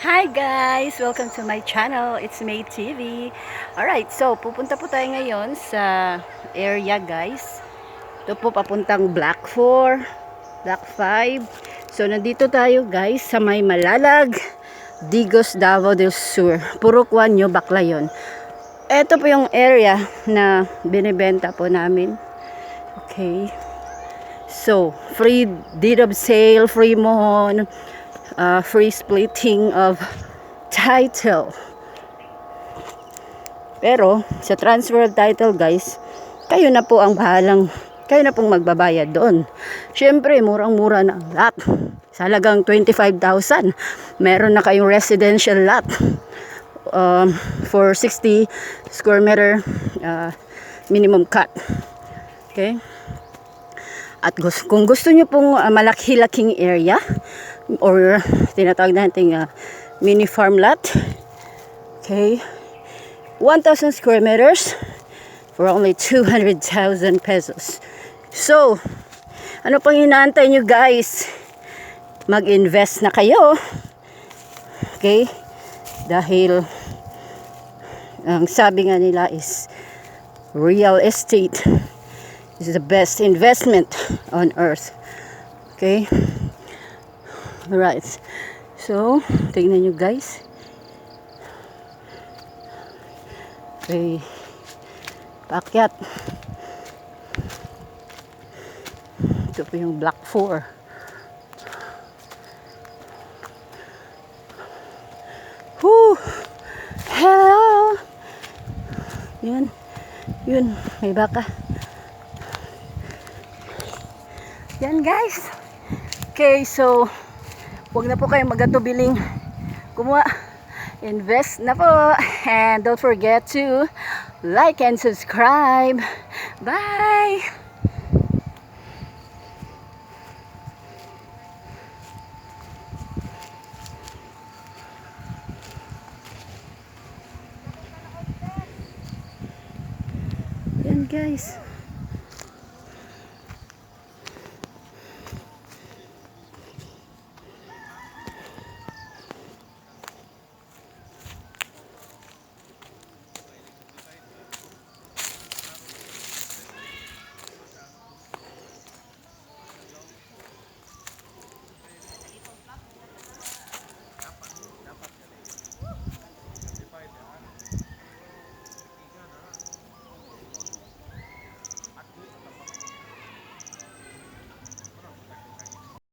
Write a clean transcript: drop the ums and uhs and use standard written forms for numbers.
Hi guys! Welcome to my channel. It's May TV. Alright, so pupunta po tayo ngayon sa area guys. Ito po papuntang Block 4, Block 5. So nandito tayo guys sa may Malalag, Digos, Davao del Sur. Purok 1 nyo, Baclayon. Ito po yung area na binibenta po namin. Okay. So, free deed of sale, free mohon, free splitting of title. Pero sa transfer of title guys, kayo na po ang bahalang, kayo na pong magbabayad doon. Syempre murang-mura na ang lot. Sa halagang 25,000 meron na kayong residential lot for 60 square meter minimum cut. Okay. At kung gusto nyo pong malaki-laking area or tinatawag natin mini farm lot, okay, 1,000 square meters for only 200,000 pesos. So, ano pang inaantay nyo guys? Mag-invest na kayo. Okay? Dahil ang sabi nga nila is real estate is the best investment on earth. Okay? Alright. So, tingnan nyo guys. Okay. Paakyat. Ito po yung Block 4. Whoo! Hello! Yun. Yun. May baka. Yan guys. Okay, so huwag na po kayong magatubiling kumuha. Invest na po. And don't forget to like and subscribe. Bye! Yan guys.